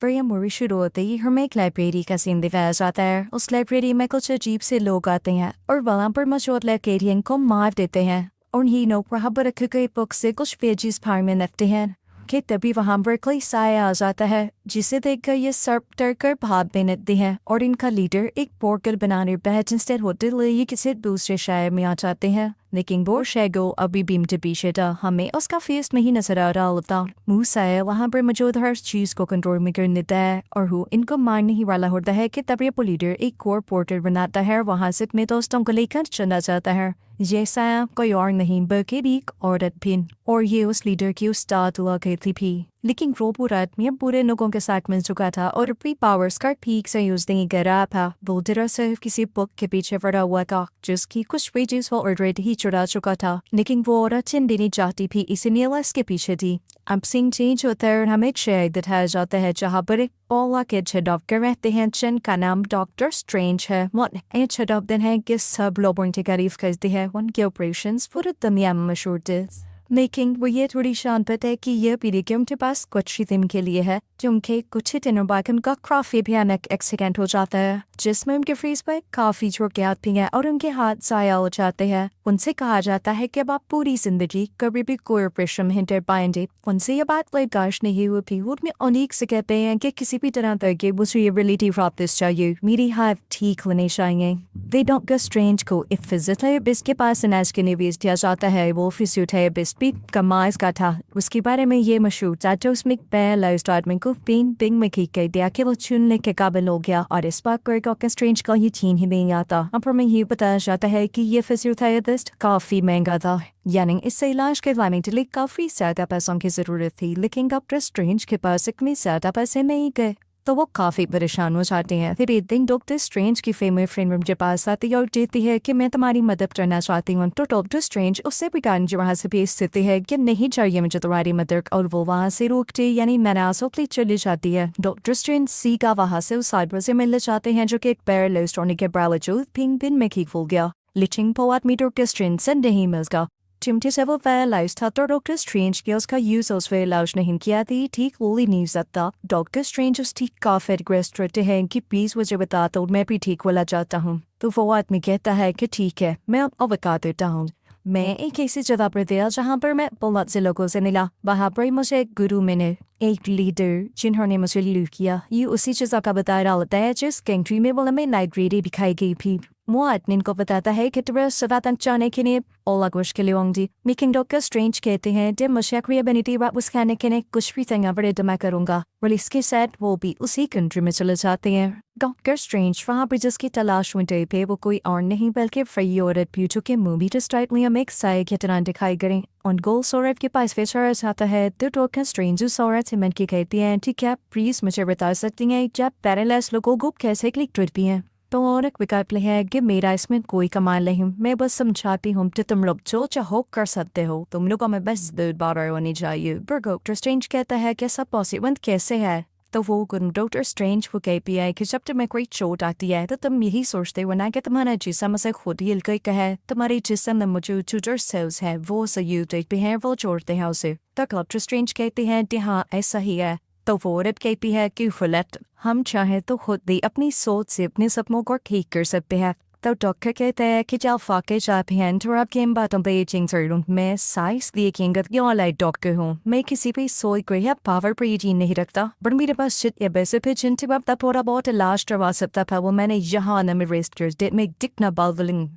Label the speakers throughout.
Speaker 1: प्रियमूरी शुरू होते ही हमें एक लाइब्रेरी का सीन दिखाया जाता है। उस लाइब्रेरी में कुछ अजीब से लोग आते हैं और वहाँ पर मौजूद लाइब्रेरियन को मार देते हैं और ये लोग वहाँ पर रखे गए बुक से कुछ पेजेस फाड़ में रखते हैं कि तभी वहाँ पर कोई साया आ जाता है जिसे देखकर ये सर्प डर कर भागने लगते हैं और इनका लीडर एक पोर्टल बनाने बैठ इंस्टेड होते लिए किसी दूसरे शहर में आ जाते हैं। लेकिन वो शैगो अभी भी उनके पीछे था, हमें उसका फेस नहीं नजर आ रहा होता। मूसा वहाँ पर मौजूद हर चीज को कंट्रोल में कर लेता है और वो इनको मारने ही वाला होता है कि तभी वो लीडर एक कोर पोर्टल बनाता है और वहाँ से अपने दोस्तों को लेकर चला जाता है। ये साया कोई और नहीं बल्कि एक औरत भी, और ये उस लीडर की उस्ताद हुआ करती थी। लेकिन वो पूरा आदमी बुरे लोगों के साथ मिल चुका था और अपनी पावर्स का ठीक से यूज नहीं कर रहा था। वो दरअसल किसी बुक के पीछे पड़ा हुआ था जिसकी कुछ पेजेस वो ऑलरेडी ही चुरा चुका था, लेकिन वो औरत चिन देनी चाहती थी इसलिए वो इसके पीछे थी। अब सीन चेंज होता है और हमें एक शहर दिखाया जाता है जहाँ पर एक ओला के डॉक्टर रहते हैं जिनका नाम डॉक्टर स्ट्रेंज है। वो अच्छे डॉक्टर हैं कि सब लोगों की तारीफ करते हैं, उनके ऑपरेशन पूरी दुनिया में मशहूर थे। लेकिन वो ये थोड़ी शांत है कि यह पीढ़ी के उनके पास कुछ ही दिन के लिए है, जो उनके कुछ ही दिनों बाद उनका काफी भयानक एक्सीडेंट हो जाता है जिसमें उनके फ्रीज पर काफी चोटें आती हैं और उनके हाथ ज़ाया हो जाते हैं। उनसे कहा जाता है कि अब आप पूरी जिंदगी कभी भी कोई ऑपरेशन नहीं कर पाएंगे। उनसे ये बात बर्दाश्त नहीं हुई थी। वो अपने अनेक से कहते हैं कि किसी भी तरह करके मुझे ये रिलेटी वापस चाहिए, मेरी हाथ ठीक होने चाहिए। वे डॉक्टर स्ट्रेंज को एक फिजियोथेरेपिस्ट के पास इलाज के लिए भेज दिया जाता है। वो फिजियोथेरेपिस्ट भी कमाल का था। उसके बारे में ये मशहूर था जो उसमें पैरालाइज्ड आदमी को पिंग में ठीक कर दिया कि वो चुनने के काबिल हो गया और इस बात को डॉक्टर स्ट्रेंज का यकीन ही नहीं आता। अब हमें ये बताया जाता है कि ये फिजियोथेरेपिस्ट काफी महंगा था, यानी इससे इलाज करवाने के लिए काफी ज्यादा पैसों की जरूरत थी, लेकिन डॉक्टर स्ट्रेंज के पास इतने ज्यादा पैसे नहीं गए तो वो काफी परेशान हो जाते हैं। फिर एक दिन डॉक्टर स्ट्रेंज की फीमेल फ्रेंड उनके पास आती है और कहती है कि मैं तुम्हारी मदद करना चाहती हूँ। तो डॉक्टर स्ट्रेंज उससे भी जो वहाँ से भेज देते हैं कि नहीं चाहिए मुझे तुम्हारी मदद, और वो वहाँ से रोकते यानी नाराजों चली जाती है। डॉक्टर स्ट्रेंज सीधा वहाँ से उस आदमी से मिलना चाहते हैं जो कि एक पैरालाइज्ड होने के बावजूद 3 दिन में ठीक हो गया, लेकिन वो आदमी डॉक्टर स्ट्रेंज से नहीं मिलता। चिमटे से वो पैरालाइज था तो डॉक्टर स्ट्रेंज के उसका यूज उस पर इलाज नहीं किया थी, ठीक वो ही नहीं सकता। डॉक्टर स्ट्रेंज उस ठीक काफी रिक्वेस्ट करते हैं कि प्लीज मुझे बता दो, मैं भी ठीक वाला चाहता हूँ। तो वो आदमी कहता है कि ठीक है, मैं अब बता देता हूँ। मैं एक ऐसी जगह पर गया जहाँ पर मैं बहुत से लोगों से मिला। वहाँ पर मुझे एक गुरु मिले, एक लीडर जिन्होंने मुझे लूट किया। ये उसी जगह का बता रहा होता है जिस कंट्री में वो हमें लाइब्रेरी दिखाई गई थी। वो आदमी को बताता है कि तुम्हें सवातन जाने के लिए और मुश्किल होंगी, लेकिन डॉक्टर स्ट्रेंज कहते हैं कि मुझे क्रिएबिलिटी वापस खाने के लिए कुछ भी तंगा बड़े जमा करूंगा। और इसके साथ वो भी उसी कंट्री में चले जाते हैं। डॉक्टर स्ट्रेंज वहाँ पर जिसकी तलाश में डे पे वो कोई और नहीं बल्कि फ्री औरत भी जो कि मूवी डिस्ट्राइट में हमें एक साय की तरह दिखाई करें। और गोल औरत के पास फिर आता है तो डॉक्टर स्ट्रेंज उस औरत से मिल के कहती है कि क्या प्लीज मुझे बता सकती हैं जब पैरालाइज लोगों को कैसे क्लिक करती हैं। तो औरत विकल्प है कि मेरा इसमें कोई कमाल नहीं, मैं बस समझाती हूँ कि तुम लोग जो चाहो कर सकते हो, तुम लोगों में बस दिल बार होनी चाहिए। पर डॉक्टर स्ट्रेंज कहता है कि सब पॉसिबल कैसे है। तो वो डॉक्टर स्ट्रेंज को कहती है कि जब तुम्हें कोई चोट आती है तो तुम यही सोचते हो ना कि तुम्हारा जिस्म से खुद ही हिल गया है, तुम्हारे जिस्म में मौजूद जो सेल्स है वो संयुक्त भी है, वो जोड़ते हैं उसे। तो डॉक्टर स्ट्रेंज कहते हैं कि हाँ ऐसा ही है। तो वो औरत कहती है कि फुलट हम चाहे तो खुद भी अपनी सोच से अपने सपनों को ठीक कर सकते हैं। तो डॉक्टर कहते हैं कि जब फाके जाते हैं तो आपकी इन बातों पर यकीन करूँ, मैं साइंस की यकीन ऑनलाइन डॉक्टर हूँ, मैं किसी भी सोच को या पावर पर यकीन नहीं रखता, पर मेरे पास शिट या वैसे भी जिनसे अब थोड़ा बहुत इलाज करवा सकता था वो मैंने यहाँ न रेस्ट कर दे में दिखना बालवलिंग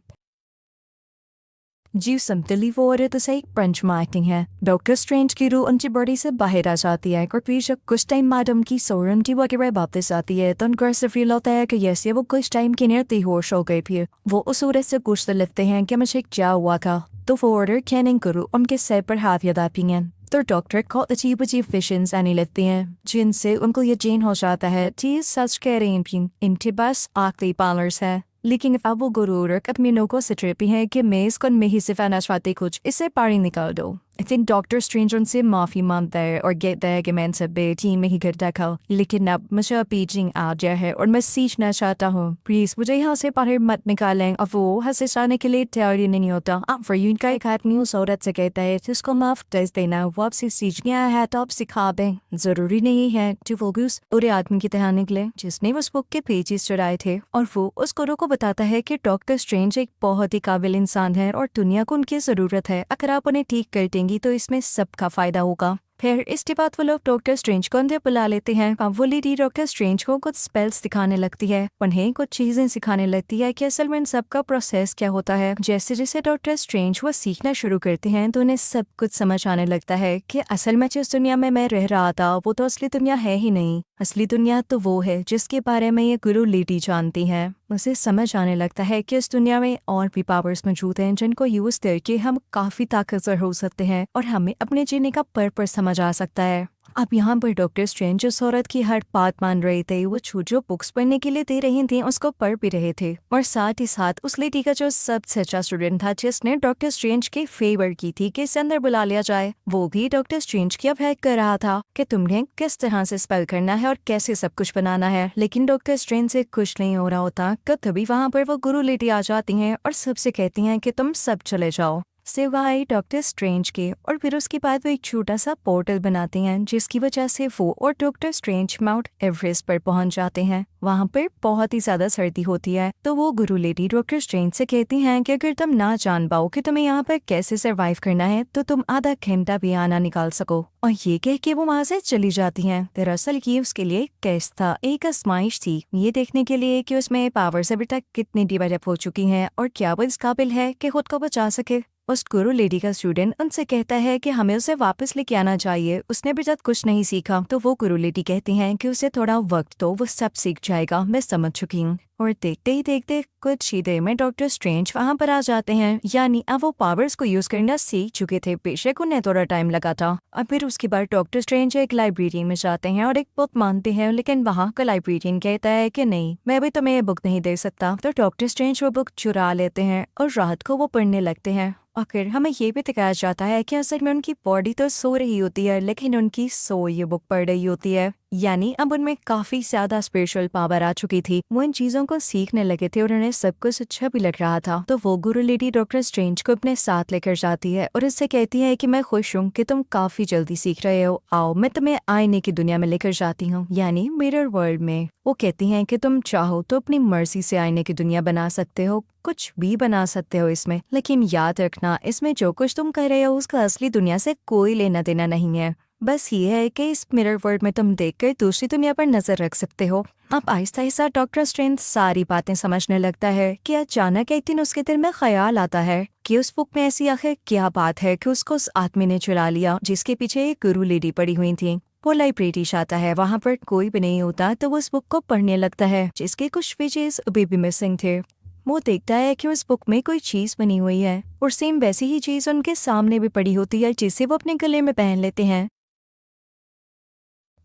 Speaker 1: जी समतली वो औरत से एक पंच मारती है। डॉक्टर स्ट्रेंज की रूह उनकी बॉडी से बाहर आ जाती है और फिर जब कुछ टाइम मैडम की सोरंटी वगैरह वापस आती है तो उनका ऐसे फील होता है कि जैसे वो कुछ टाइम के लिए बेहोश हो गई थी। वो उस औरत से पूछते लगते हैं कि मुझे क्या हुआ था। तो वो ऑर्डर कैनिंग करो उनके सर पर हाथ यादाती हैं। तो डॉक्टर को अजीब अजीब विजन्स आने लगती हैं जिनसे उनको यकीन हो जाता है कि सच कह रही हैं, इनके पास आखिरी पार्लर्स है। लेकिन अब वो गुरूर अपने लोगों से ट्रिपी है कि मैं इसको में ही सिफाना चाहती कुछ, इससे पानी निकाल दो। आई थिंक डॉक्टर स्ट्रेंज उनसे माफ़ी मांगता है और कहता है कि मैं इन सब टीम में ही करता था, लेकिन अब मुझे पीचिंग आ गया है और मैं सीखना चाहता हूँ, प्लीज़ मुझे यहाँ से बाहर मत निकालें। अब वो हंसे जाने के लिए तैयारी नहीं होता। अब फरयून का एक आदमी उस औरत से कहता है जिसको माफ कर देना, वो आपसे सीख गया है तो आप सिखा दें, ज़रूरी नहीं है टू फोकस पूरे आदमी की तरह निकले जिसने उस बुक के पेजेस चुराए थे। और वो उस गुरु को बताता है कि डॉक्टर स्ट्रेंज एक बहुत ही काबिल इंसान है और दुनिया को उनकी ज़रूरत है, अगर आप उन्हें ठीक कर देंगी तो इसमें सबका फ़ायदा होगा। फिर इसके बाद वो लोग डॉक्टर स्ट्रेंज को अंदर बुला लेते हैं। अब वो लेडी डॉक्टर स्ट्रेंज को कुछ स्पेल्स दिखाने लगती है, उन्हें कुछ चीजें सिखाने लगती है कि असल में इन सब का प्रोसेस क्या होता है। जैसे जैसे डॉक्टर स्ट्रेंज वो सीखना शुरू करते हैं तो उन्हें सब कुछ समझ आने लगता है कि असल में जिस दुनिया में मैं रह रहा था वो तो असली दुनिया है ही नहीं, असली दुनिया तो वो है जिसके बारे में ये गुरु लेडी जानती है। उसे समझ आने लगता है कि इस दुनिया में और भी पावर्स मौजूद हैं जिनको यूज करके हम काफी ताकतवर हो सकते हैं और हमें अपने जीने का पर्पस समझ आ सकता है। अब यहाँ पर डॉक्टर स्ट्रेंज उस औरत की हर बात मान रहे थे, वो जो बुक्स पढ़ने के लिए दे रही थी उसको पढ़ भी रहे थे और साथ ही साथ उस लेडी का जो सबसे अच्छा स्टूडेंट था जिसने डॉक्टर स्ट्रेंज के फेवर की थी कि इसे अंदर बुला लिया जाए, वो भी डॉक्टर स्ट्रेंज की अब हेल्प कर रहा था कि तुम्हें किस तरह से स्पेल करना है और कैसे सब कुछ बनाना है। लेकिन डॉक्टर स्ट्रेंज से कुछ नहीं हो रहा होता कि तभी वहाँ पर वो गुरु लेडी आ जाती हैं और सबसे कहती हैं कि तुम सब चले जाओ सिवाय डॉक्टर स्ट्रेंज के। और फिर उसके बाद वो एक छोटा सा पोर्टल बनाते हैं जिसकी वजह से वो और डॉक्टर स्ट्रेंज माउंट एवरेस्ट पर पहुंच जाते हैं। वहाँ पर बहुत ही ज्यादा सर्दी होती है तो वो गुरु लेडी डॉक्टर स्ट्रेंज से कहती हैं कि अगर तुम ना जान पाओ कि तुम्हें यहाँ पर कैसे सरवाइव करना है तो तुम आधा घंटा भी आना निकाल सको। और ये कह के वो वहाँ से चली जाती हैं। दरअसल ये उसके लिए एक टेस्ट था, एक आजमाइश थी, ये देखने के लिए कि उसमें पावर्स अभी तक कितनी डेवलप हो चुकी हैं और क्या वो इस काबिल है कि खुद को बचा सके। उस गुरु लेडी का स्टूडेंट उनसे कहता है कि हमें उसे वापस लेके आना चाहिए, उसने अभी तक कुछ नहीं सीखा। तो वो गुरु लेडी कहती हैं कि उसे थोड़ा वक्त दो, वो सब सीख जाएगा, मैं समझ चुकी हूँ। और देखते ही देखते कुछ ही देर में डॉक्टर स्ट्रेंज वहाँ पर आ जाते हैं, यानी अब वो पावर्स को यूज करना सीख चुके थे, बेशक उन्हें थोड़ा टाइम लगा था। और फिर उसके बाद डॉक्टर स्ट्रेंज एक लाइब्रेरी में जाते हैं और एक बुक मांगते हैं, लेकिन वहाँ का लाइब्रेरियन कहता है कि नहीं, मैं भी तुम्हें ये बुक नहीं दे सकता। तो डॉक्टर स्ट्रेंज वो बुक चुरा लेते हैं और रात को वो पढ़ने लगते हैं। और फिर हमें ये भी दिखाया जाता है कि असल में उनकी बॉडी तो सो रही होती है लेकिन उनकी सोल ये बुक पढ़ रही होती है, यानी अब उनमें काफी ज्यादा स्पिरिचुअल पावर आ चुकी थी। वो इन चीजों को सीखने लगे थे और उन्हें सब कुछ अच्छा भी लग रहा था। तो वो गुरु लेडी डॉक्टर स्ट्रेंज को अपने साथ लेकर जाती है और इससे कहती है कि मैं खुश हूँ कि तुम काफी जल्दी सीख रहे हो, आओ मैं तुम्हें आईने की दुनिया में लेकर जाती हूँ, यानी मिरर वर्ल्ड में। वो कहती हैं कि तुम चाहो तो अपनी मर्जी से आईने की दुनिया बना सकते हो, कुछ भी बना सकते हो इसमें, लेकिन याद रखना इसमें जो कुछ तुम कर रहे हो उसका असली दुनिया से कोई लेना देना नहीं है। बस ये है कि इस मिरर वर्ल्ड में तुम देखकर दूसरी दुनिया पर नजर रख सकते हो। अब आहिस्ता आहिस्ता डॉक्टर स्ट्रेंज सारी बातें समझने लगता है कि अचानक एक दिन उसके दिल में ख्याल आता है कि उस बुक में ऐसी आखिर क्या बात है कि उसको उस आदमी ने चुरा लिया जिसके पीछे एक गुरु लेडी पड़ी हुई थी। वो लाइब्रेरी जाता है, वहाँ पर कोई भी नहीं होता, तो वो उस बुक को पढ़ने लगता है जिसके कुछ पेजेस अभी भी मिसिंग थे। वो देखता है कि उस बुक में कोई चीज बनी हुई है और सेम वैसी ही चीज उनके सामने भी पड़ी होती है जिसे वो अपने गले में पहन लेते हैं।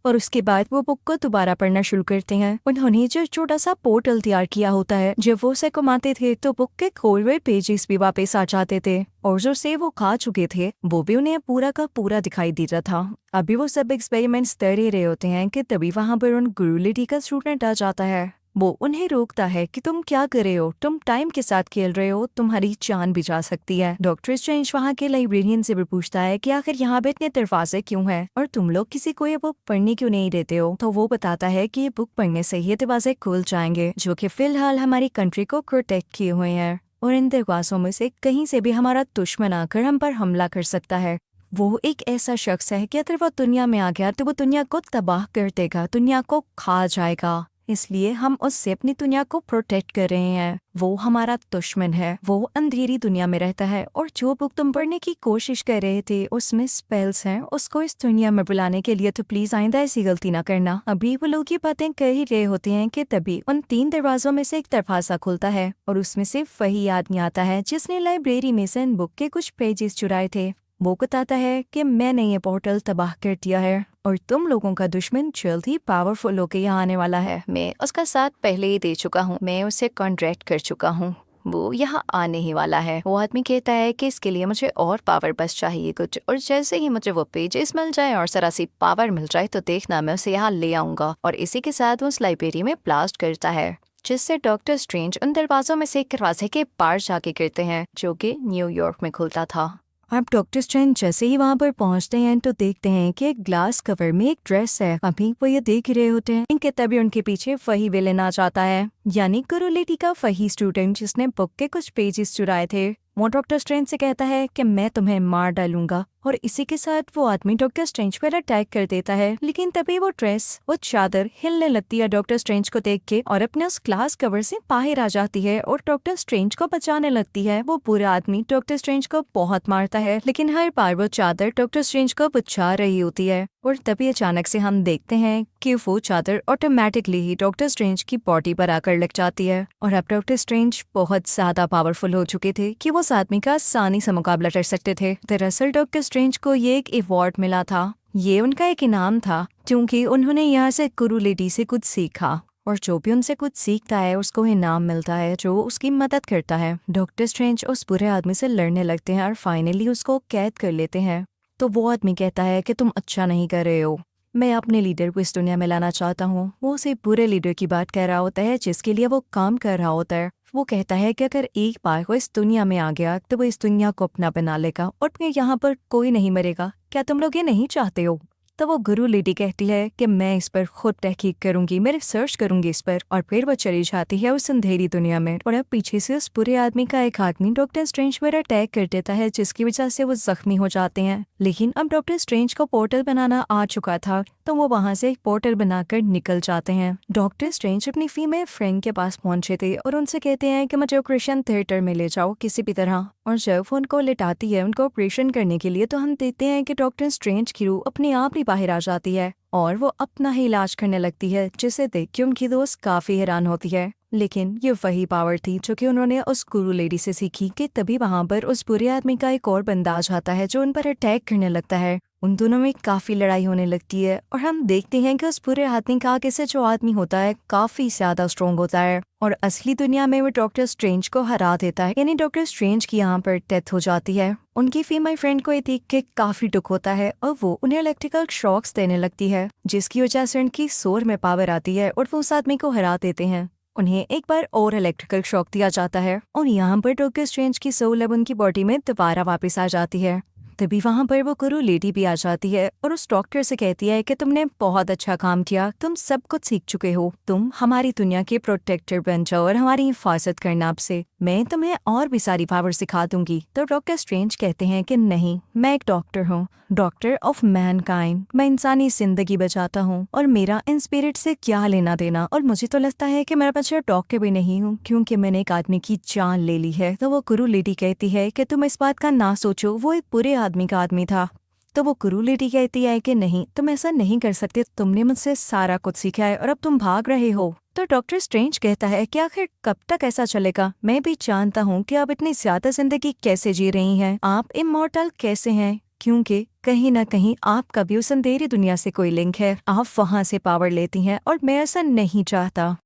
Speaker 1: और उसके बाद वो बुक को दोबारा पढ़ना शुरू करते हैं। उन्होंने जो छोटा सा पोर्टल तैयार किया होता है, जब वो उसे घुमाते थे तो बुक के खोए हुए पेजेस भी वापस आ जाते थे और जो से वो खा चुके थे वो भी उन्हें पूरा का पूरा दिखाई देता था। अभी वो सब एक्सपेरिमेंट्स कर रहे होते हैं कि तभी वहाँ पर उन गुरु लेडी का स्टूडेंट आ जाता है। वो उन्हें रोकता है कि तुम क्या कर रहे हो, तुम टाइम के साथ खेल रहे हो, तुम्हारी जान भी जा सकती है। डॉक्टर स्ट्रेंज वहाँ के लाइब्रेरियन से भी पूछता है कि आखिर यहाँ पे इतने दरवाजे क्यों हैं और तुम लोग किसी को ये बुक पढ़ने क्यों नहीं देते हो। तो वो बताता है कि ये बुक पढ़ने से ये दरवाजे खुल जाएंगे जो कि फिलहाल हमारी कंट्री को प्रोटेक्ट किए हुए हैं और इन दरवाजों में से कहीं से भी हमारा दुश्मन आकर हम पर हमला कर सकता है। वो एक ऐसा शख्स है कि अगर वो दुनिया में आ गया तो वो दुनिया को तबाह कर देगा, दुनिया को खा जाएगा, इसलिए हम उससे अपनी दुनिया को प्रोटेक्ट कर रहे हैं। वो हमारा दुश्मन है, वो अंधेरी दुनिया में रहता है और जो बुक तुम पढ़ने की कोशिश कर रहे थे उसमें स्पेल्स हैं, उसको इस दुनिया में बुलाने के लिए, तो प्लीज आइंदा ऐसी गलती ना करना। अभी वो लोग ये बातें कर ही रहे होते हैं कि तभी उन 3 दरवाजों में से एक दरवाजा खुलता है और उसमें से वही आदमी आता है जिसने लाइब्रेरी में से इन बुक के कुछ पेजेस चुराए थे। वो बताता है कि मैंने ये पोर्टल तबाह कर दिया है और तुम लोगों का दुश्मन जल्द ही पावरफुल होकर यहाँ आने वाला है। मैं उसका साथ पहले ही दे चुका हूँ, मैं उसे कॉन्ट्रैक्ट कर चुका हूँ। वो यहाँ आने ही वाला है। वो आदमी कहता है कि इसके लिए मुझे और पावर बस चाहिए कुछ, और जैसे ही मुझे वो पेजेस मिल जाए और जरा सी पावर मिल जाए तो देखना मैं उसे यहाँ ले आऊंगा। और इसी के साथ वो उस लाइब्रेरी में ब्लास्ट करता है, जिससे डॉक्टर स्ट्रेंज उन दरवाजों में से एक दरवाजे के पार जाके गिरते हैं, जो कि न्यूयॉर्क में खुलता था। अब डॉक्टर स्ट्रेंज जैसे ही वहाँ पर पहुँचते हैं तो देखते हैं कि एक ग्लास कवर में एक ड्रेस है। अभी वो ये देख ही रहे होते हैं इनके, तभी उनके पीछे वही विलेन आ जाता है, यानी गुरुलेडी का वही स्टूडेंट जिसने बुक के कुछ पेजेस चुराए थे। वो डॉक्टर स्ट्रेंज से कहता है कि मैं तुम्हें मार डालूंगा, और इसी के साथ वो आदमी डॉक्टर स्ट्रेंज पर अटैक कर देता है। लेकिन तभी वो ड्रेस, वो चादर हिलने लगती है डॉक्टर स्ट्रेंज को देख के, और अपने उस ग्लास कवर से बाहर आ जाती है और डॉक्टर स्ट्रेंज को बचाने लगती है। वो बुरा आदमी डॉक्टर स्ट्रेंज को बहुत मारता है, लेकिन हर बार वो चादर डॉक्टर स्ट्रेंज को बचा रही होती है। और तभी अचानक से हम देखते हैं कि वो चादर ऑटोमेटिकली ही डॉक्टर स्ट्रेंज की बॉडी पर आकर लग जाती है। और अब डॉक्टर स्ट्रेंज बहुत ज्यादा पावरफुल हो चुके थे कि वो उस आदमी का आसानी से मुकाबला कर सकते थे। दरअसल डॉक्टर स्ट्रेंज को ये एक अवार्ड मिला था। ये उनका एक इनाम था, क्योंकि उन्होंने यहाँ से गुरुलेडी से कुछ सीखा, और जो भी उनसे कुछ सीखता है उसको इनाम मिलता है जो उसकी मदद करता है। डॉक्टर स्ट्रेंज उस बुरे आदमी से लड़ने लगते हैं और फाइनली उसको कैद कर लेते हैं। तो वो आदमी कहता है कि तुम अच्छा नहीं कर रहे हो, मैं अपने लीडर को इस दुनिया में लाना चाहता हूँ। वो उसे बुरे लीडर की बात कह रहा होता है जिसके लिए वो काम कर रहा होता है। वो कहता है कि अगर एक बार वो इस दुनिया में आ गया तो वो इस दुनिया को अपना बना लेगा और फिर यहाँ पर कोई नहीं मरेगा। क्या तुम लोग ये नहीं चाहते हो? तो वो गुरुलेडी कहती है कि मैं इस पर खुद तहकीक करूंगी, मैं रिसर्च करूंगी इस पर। और फिर वो चली जाती है उस अंधेरी दुनिया में। और अब पीछे से उस बुरे आदमी का एक आदमी डॉक्टर स्ट्रेंज पर अटैक कर देता है, जिसकी वजह से वो जख्मी हो जाते हैं। लेकिन अब डॉक्टर स्ट्रेंज को पोर्टल बनाना आ चुका था, तो वो वहाँ से एक पोर्टल बनाकर निकल जाते हैं। डॉक्टर स्ट्रेंज अपनी फीमेल फ्रेंड के पास पहुंचे थे और उनसे कहते हैं कि मुझे ऑपरेशन थिएटर में ले जाओ किसी भी तरह। और जब वो उनको लिटाती है उनको ऑपरेशन करने के लिए, तो हम देखते हैं कि डॉक्टर स्ट्रेंज की रूह अपने आप ही बाहर आ जाती है और वो अपना ही इलाज करने लगती है, जिसे देख के उनकी दोस्त काफी हैरान होती है। लेकिन ये वही पावर थी जो कि उन्होंने उस गुरु लेडी से सीखी। कि तभी वहाँ पर उस बुरे आदमी का एक और बंदा आ जाता है जो उन पर अटैक करने लगता है। उन दोनों में काफी लड़ाई होने लगती है और हम देखते हैं कि उस बुरे आदमी का आगे से जो आदमी होता है काफी ज्यादा स्ट्रोंग होता है और असली दुनिया में वो डॉक्टर स्ट्रेंज को हरा देता है। यानी डॉक्टर स्ट्रेंज की यहाँ पर डेथ हो जाती है। उनकी फीमेल फ्रेंड को ये देख के काफी दुख होता है और वो उन्हें इलेक्ट्रिकल शॉक्स देने लगती है, जिसकी वजह से उनकी सोर में पावर आती है और वो उस आदमी को हरा देते हैं। उन्हें एक बार और इलेक्ट्रिकल शॉक दिया जाता है और यहाँ पर डॉक्टर स्ट्रेंज की सोल अब उनकी बॉडी में दोबारा वापस आ जाती है। तभी वहाँ पर वो गुरु लेडी भी आ जाती है और उस डॉक्टर से कहती है कि तुमने बहुत अच्छा काम किया, तुम सब कुछ सीख चुके हो, तुम हमारी दुनिया के प्रोटेक्टर बन जाओ और हमारी हिफाजत करना। आपसे मैं तुम्हें और भी सारी पावर सिखा दूंगी। तो डॉक्टर स्ट्रेंज कहते हैं कि नहीं, मैं एक डॉक्टर हूँ, डॉक्टर ऑफ मैनकाइंड, मैं इंसानी जिंदगी बचाता हूँ और मेरा इन स्पिरिट से क्या लेना देना। और मुझे तो लगता है कि मेरा बच्चा डॉक्टर भी नहीं हूँ क्योंकि मैंने एक आदमी की जान ले ली है। तो वो गुरु लेडी कहती है कि तुम इस बात का ना सोचो, वो एक बुरे आदमी का आदमी था। तो वो गुरु लेडी कहती है कि नहीं, तुम ऐसा नहीं कर सकते, तुमने मुझसे सारा कुछ सीखा है और अब तुम भाग रहे हो। तो डॉक्टर स्ट्रेंज कहता है कि आखिर कब तक ऐसा चलेगा? मैं भी जानता हूँ कि आप इतनी ज्यादा जिंदगी कैसे जी रही हैं, आप इमॉर्टल कैसे हैं, क्योंकि कहीं ना कहीं आपका भी उस अंधेरी दुनिया से कोई लिंक है, आप वहां से पावर लेती हैं और मैं ऐसा नहीं चाहता।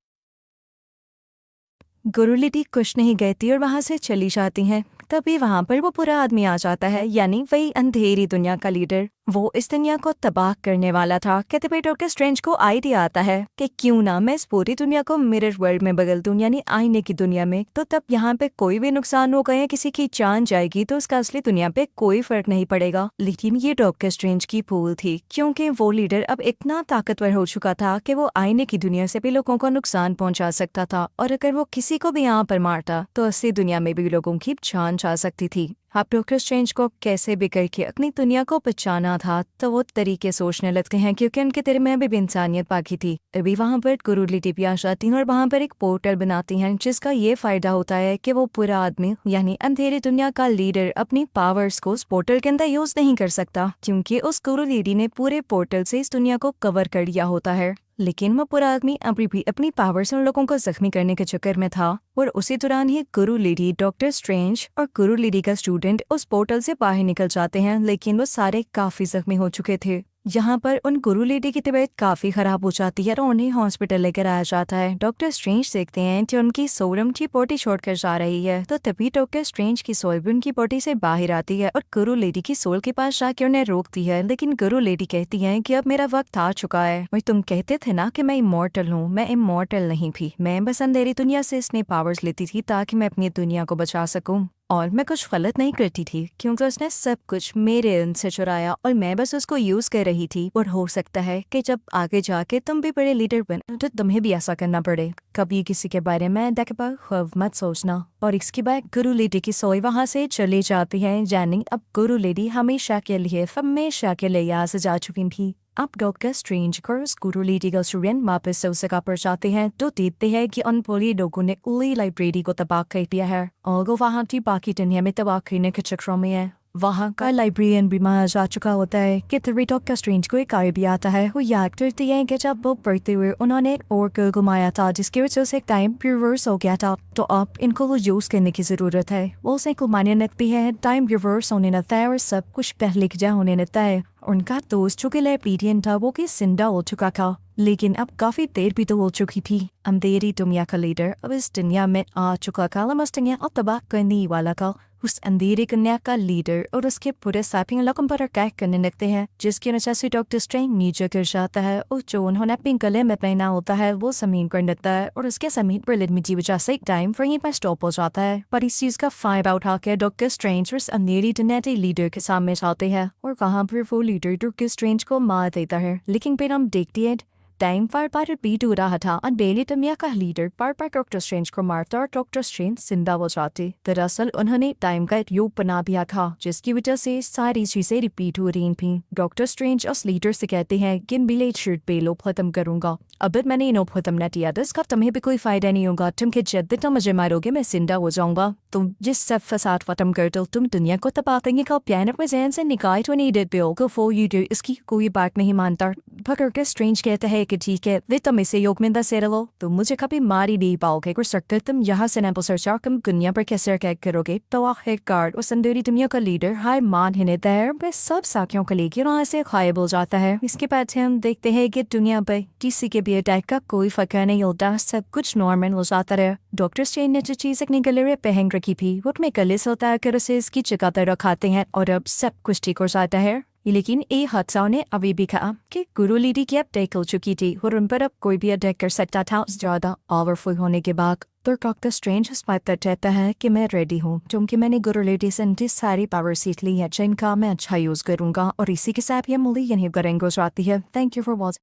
Speaker 1: गुरु लेडी कुछ नहीं कहती और वहां से चली जाती हैं। तभी वहां पर वो पूरा आदमी आ जाता है, यानी वही अंधेरी दुनिया का लीडर। वो इस दुनिया को तबाह करने वाला था। कहते भाई डॉक्टर स्ट्रेंज को आइडिया आता है कि क्यों ना मैं इस पूरी दुनिया को मिरर वर्ल्ड में बदल दूं, यानी आईने की दुनिया में। तो तब यहाँ पे कोई भी नुकसान होगा या किसी की जान जाएगी तो उसका असली दुनिया पे कोई फर्क नहीं पड़ेगा। लेकिन ये डॉक्टर स्ट्रेंज की भूल थी, क्योंकि वो लीडर अब इतना ताकतवर हो चुका था कि वो आईने की दुनिया से भी लोगों को नुकसान पहुंचा सकता था, और अगर वो किसी को भी यहाँ पर मारता तो असली दुनिया में भी लोगों की जान जा सकती थी। आप डॉक्टर स्ट्रेंज को कैसे भी करके अपनी दुनिया को बचाना था, तो वो तरीके सोचने लगते हैं, क्योंकि उनके दिल में अभी भी इंसानियत बाकी थी। अभी वहाँ पर गुरु लेडी भी आ जाती हैं और वहाँ पर एक पोर्टल बनाती हैं, जिसका ये फायदा होता है कि वो पूरा आदमी यानी अंधेरी दुनिया का लीडर अपनी पावर्स को उस पोर्टल के अंदर यूज नहीं कर सकता, क्योंकि उस गुरु लेडी ने पूरे पोर्टल से इस दुनिया को कवर कर लिया होता है। लेकिन वो पूरा आदमी अभी भी अपनी पावर से उन लोगों को जख्मी करने के चक्कर में था, और उसी दौरान ही गुरु लेडी, डॉक्टर स्ट्रेंज और गुरु लेडी का स्टूडेंट उस पोर्टल से बाहर निकल जाते हैं। लेकिन वो सारे काफी जख्मी हो चुके थे। यहाँ पर उन गुरु लेडी की तबीयत काफ़ी ख़राब हो जाती है और उन्हें हॉस्पिटल लेकर आया जाता है। डॉक्टर स्ट्रेंज देखते हैं कि उनकी सोलम की बॉडी छोड़कर जा रही है, तो तभी डॉक्टर स्ट्रेंज की सोल भी उनकी बॉडी से बाहर आती है और गुरु लेडी की सोल के पास जाकर उन्हें रोकती है। लेकिन गुरु लेडी कहती है कि अब मेरा वक्त आ चुका है, और तुम कहते थे ना कि मैं इमॉर्टल हूँ, मैं इमॉर्टल नहीं थी। मैं बस अंधेरी दुनिया से इसने पावर्स लेती थी ताकि मैं अपनी दुनिया को बचा सकूँ, और मैं कुछ गलत नहीं करती थी क्योंकि उसने सब कुछ मेरे उनसे चुराया और मैं बस उसको यूज कर रही थी। और हो सकता है कि जब आगे जाके तुम भी बड़े लीडर बनो तो तुम्हें भी ऐसा करना पड़े। कभी किसी के बारे में देखा खौफ मत सोचना। और इसके बाद गुरु लेडी की सोई वहाँ से चली जाती है। जानी अब गुरु लेडी हमेशा के लिए यहाँ से जा चुकी थी। अब डॉक्टर स्ट्रेंज को गुरु लेडी का स्टूडेंट वापस से उसे पर जाते हैं तो देखते हैं कि उन पुलिस लोगों ने पूरी लाइब्रेरी को तबाह कर दिया है और वो वहाँ की बाकी दुनिया में तबाह करने के चक्रों में है। वहाँ का लाइब्रेरियन भी मारा जा चुका होता है कि तभी डॉक्टर स्ट्रेंज को एक भी आता है। वो याद करती है कि जब वो पढ़ते हुए उन्होंने और को घुमाया था जिसकी वजह से टाइम रिवर्स हो गया था, तो अब इनको वो यूज करने की जरूरत है। वो उसे घुमाने लगती है, टाइम रिवर्स होने लगता है और सब कुछ पहले की जगह होने लगता है। उनका दोस्त जो कि लाइब्रेरियन था वो कि जिंदा हो चुका था, लेकिन अब काफी देर भी तो हो चुकी थी। अंधेरी दुनिया का लीडर अब इस दुनिया में आ चुका था, दुनिया और तबाह करने वाला था। उस अंधेरी कन्या का लीडर और उसके पूरे साथी लोगों पर अटैक करने लगते हैं, जिसकी वजह से डॉक्टर स्ट्रेंज नीचे गिर जाता है और जो उन्होंने अपने गले में पहना होता है वो जमीन कर लगता है और उसके जमीन पर लिटने की वजह से टाइम पर यहीं पर स्टॉप हो जाता है। पर इस चीज का फायदा उठा के डॉक्टर स्ट्रेंज उस अंधेरी दुनिया के लीडर के सामने जाते हैं और वहाँ पर वो लीडर डॉक्टर स्ट्रेंज को मार देता है। लेकिन फिर हम देखते हैं टाइम बार रिपीट हो रहा था और बेली दुनिया का लीडर बार डॉक्टर स्ट्रेंज को मारता और डॉक्टर स्ट्रेंज जिंदा हो जाते। दरअसल उन्होंने टाइम का एक योग बना दिया था जिसकी वजह से सारी चीजें रिपीट हो रही थी। डॉक्टर स्ट्रेंज उस लीडर से कहते हैं कि बिले शर्ट पे लो खत्म करूंगा, अब मैंने इनो खत्म न किया तो इसका तुम्हें भी कोई फायदा नहीं होगा। तुम के जब तुम मुझे मारोगे मैं जिंदा हो जाऊंगा। तुम जिस सब फसाद खत्म कर दो तुम दुनिया को तबाह देंगे का प्लान अपने जहन से निकाल तो नहीं देते हो फो यू डू। इसकी कोई बात नहीं मानता। डॉक्टर स्ट्रेंज कहता है कि ठीक है वे तुम इसे योग में दस लो, तुम मुझे कभी मार ही नहीं पाओगे और सकते तुम यहाँ से नैपल सरचार तुम दुनिया पर कैसे कैद करोगे। तो आखिरकार उस अंधेरी दुनिया का लीडर हाय मान हिने तैर वे सब साथियों को लेकर वहाँ से गायब हो जाता है। इसके बाद से हम देखते हैं कि दुनिया पर किसी के भी अटैक का कोई फर्क नहीं होता, सब कुछ नॉर्मल हो जाता है। डॉक्टर स्ट्रेंज ने जो चीज अपने गले में पहन रखी थी वो में गले से होता है कर उसे इसकी जगह पर रखाते हैं और अब सब कुछ ठीक हो जाता है। लेकिन ये हादसा ने अभी भी कहा कि गुरु लेडी की अब अटैक हो चुकी थी और उन पर अब कोई भी अटैक कर सकता था ज्यादा पावरफुल होने के बाद। तो डॉक्टर स्ट्रेंज इस बात पर कहता है कि मैं रेडी हूँ क्योंकि मैंने गुरु लेडी से इनकी सारी पावर सीख ली है जिनका मैं अच्छा यूज करूंगा। और इसी के साथ ये मूवी यहीं करेंगे जाती है। Thank you for watching.